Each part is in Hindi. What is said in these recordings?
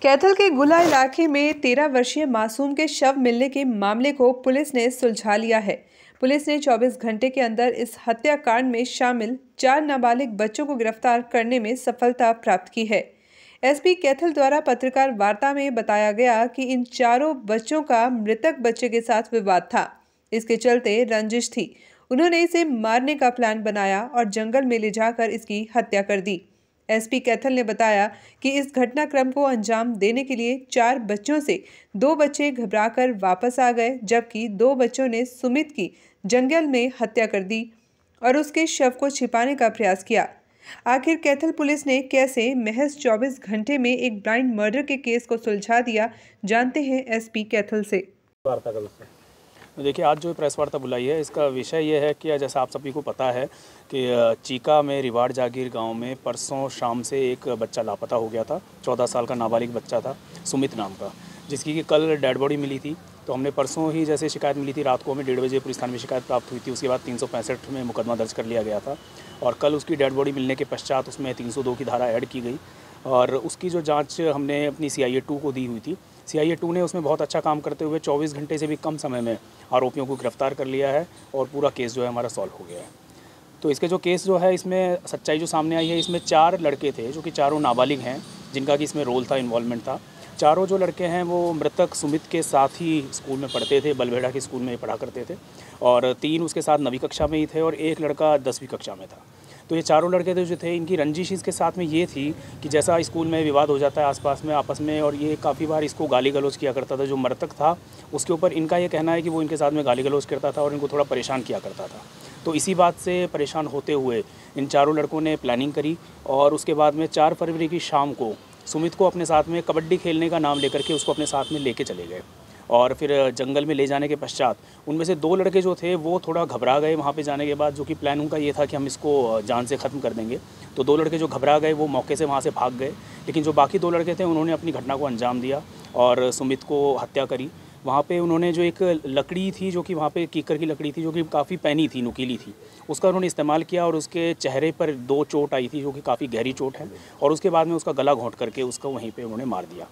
कैथल के गुला इलाके में 13 वर्षीय मासूम के शव मिलने के मामले को पुलिस ने सुलझा लिया है। पुलिस ने 24 घंटे के अंदर इस हत्याकांड में शामिल 4 नाबालिग बच्चों को गिरफ्तार करने में सफलता प्राप्त की है। एसपी कैथल द्वारा पत्रकार वार्ता में बताया गया कि इन चारों बच्चों का मृतक बच्चे के साथ विवाद था। इसके चलते रंजिश थी। उन्होंने इसे मारने का प्लान बनाया और जंगल में ले जाकर इसकी हत्या कर दी। एसपी कैथल ने बताया कि इस घटनाक्रम को अंजाम देने के लिए 4 बच्चों से 2 बच्चे घबराकर वापस आ गए, जबकि 2 बच्चों ने सुमित की जंगल में हत्या कर दी और उसके शव को छिपाने का प्रयास किया। आखिर कैथल पुलिस ने कैसे महज 24 घंटे में एक ब्लाइंड मर्डर के केस को सुलझा दिया, जानते हैं एसपी कैथल से। देखिए, आज जो प्रेस वार्ता बुलाई है, इसका विषय ये है कि जैसा आप सभी को पता है कि चीका में रिवाड़ जागीर गांव में परसों शाम से एक बच्चा लापता हो गया था। 14 साल का नाबालिग बच्चा था, सुमित नाम का, जिसकी कि कल डेड बॉडी मिली थी। तो हमने परसों ही जैसे शिकायत मिली थी, रात को हमें 1:30 बजे पुलिस थाने में शिकायत प्राप्त हुई थी। उसके बाद 365 में मुकदमा दर्ज कर लिया गया था और कल उसकी डेड बॉडी मिलने के पश्चात उसमें 302 की धारा ऐड की गई और उसकी जो जांच हमने अपनी CIA 2 को दी हुई थी। CIA 2 ने उसमें बहुत अच्छा काम करते हुए 24 घंटे से भी कम समय में आरोपियों को गिरफ्तार कर लिया है और पूरा केस जो है हमारा सॉल्व हो गया है। तो इसके जो केस जो है, इसमें सच्चाई जो सामने आई है, इसमें 4 लड़के थे जो कि चारों नाबालिग हैं, जिनका कि इसमें रोल था, इन्वॉल्वमेंट था। चारों जो लड़के हैं वो मृतक सुमित के साथ ही स्कूल में पढ़ते थे, बलबेड़ा के स्कूल में पढ़ा करते थे और 3 उसके साथ 9वीं कक्षा में ही थे और एक लड़का 10वीं कक्षा में था। तो ये चारों लड़के जो थे, इनकी रंजिश इसके साथ में ये थी कि जैसा स्कूल में विवाद हो जाता है आसपास में आपस में, और ये काफ़ी बार इसको गाली गलौज किया करता था। जो मृतक था उसके ऊपर इनका ये कहना है कि वो इनके साथ में गाली गलौज करता था और इनको थोड़ा परेशान किया करता था। तो इसी बात से परेशान होते हुए इन चारों लड़कों ने प्लानिंग करी और उसके बाद में 4 फरवरी की शाम को सुमित को अपने साथ में कबड्डी खेलने का नाम लेकर के उसको अपने साथ में लेके चले गए और फिर जंगल में ले जाने के पश्चात उनमें से 2 लड़के जो थे वो थोड़ा घबरा गए वहाँ पे जाने के बाद, जो कि प्लान उनका ये था कि हम इसको जान से ख़त्म कर देंगे। तो 2 लड़के जो घबरा गए वो मौके से वहाँ से भाग गए, लेकिन जो बाकी 2 लड़के थे उन्होंने अपनी घटना को अंजाम दिया और सुमित को हत्या करी। वहाँ पे उन्होंने जो एक लकड़ी थी, जो कि वहाँ पे कीकर की लकड़ी थी, जो कि काफ़ी पैनी थी, नुकीली थी, उसका उन्होंने इस्तेमाल किया और उसके चेहरे पर 2 चोट आई थी, जो कि काफ़ी गहरी चोट है, और उसके बाद में उसका गला घोंट करके उसको वहीं पे उन्होंने मार दिया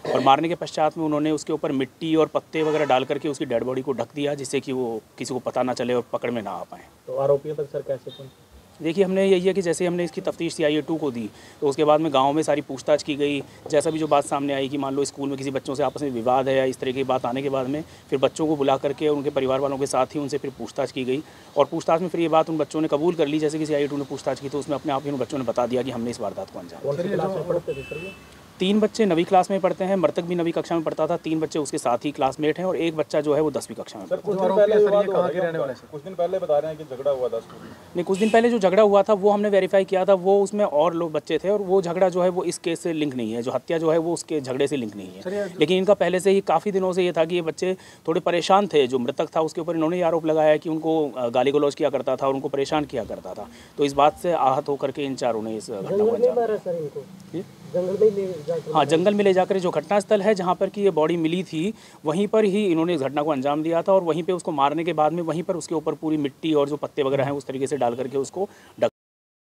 और मारने के पश्चात में उन्होंने उसके ऊपर मिट्टी और पत्ते वगैरह डाल करके उसकी डेड बॉडी को ढक दिया, जिससे कि वो किसी को पता ना चले और पकड़ में ना आ पाएँ। तो आरोपियों तक सर कैसे पहुंचे? देखिए, हमने यही है कि जैसे हमने इसकी तफ्तीश CIA 2 को दी, तो उसके बाद में गांव में सारी पूछताछ की गई। जैसा भी जो बात सामने आई कि मान लो स्कूल में किसी बच्चों से आपस में विवाद है या इस तरह की बात आने के बाद में फिर बच्चों को बुला करके उनके परिवार वालों के साथ ही उनसे फिर पूछताछ की गई और पूछताछ में फिर ये बात उन बच्चों ने कबूल कर ली। जैसे कि CIA 2 ने पूछताछ की तो उसमें अपने आप ही उन बच्चों ने बता दिया कि हमने इस वारदात को अंजाम। 3 बच्चे 9वीं क्लास में पढ़ते हैं, मृतक भी 9वीं कक्षा में पढ़ता था। 3 बच्चे उसके साथ ही क्लासमेट हैं और एक बच्चा जो है वो 10वीं कक्षा में। कुछ दिन पहले बता रहे हैं कि झगड़ा हुआ था स्कूल में। नहीं, कुछ दिन पहले जो झगड़ा हुआ था वो हमने वेरीफाई किया था, वो उसमें और लोग बच्चे थे और वो झगड़ा जो है वो इस केस से लिंक नहीं है। जो हत्या जो है वो उसके झगड़े से लिंक नहीं है, लेकिन इनका पहले से ही काफ़ी दिनों से ये था कि ये बच्चे थोड़े परेशान थे। जो मृतक था उसके ऊपर इन्होंने आरोप लगाया कि उनको गाली गलौज किया करता था और उनको परेशान किया करता था। तो इस बात से आहत होकर के इन चारों ने इस घटना को अंजाम। हाँ, जंगल में ले जाकर जो घटनास्थल है जहाँ पर कि ये बॉडी मिली थी, वहीं पर ही इन्होंने इस घटना को अंजाम दिया था और वहीं पे उसको मारने के बाद में वहीं पर उसके ऊपर पूरी मिट्टी और जो पत्ते वगैरह हैं उस तरीके से डाल करके उसको ढक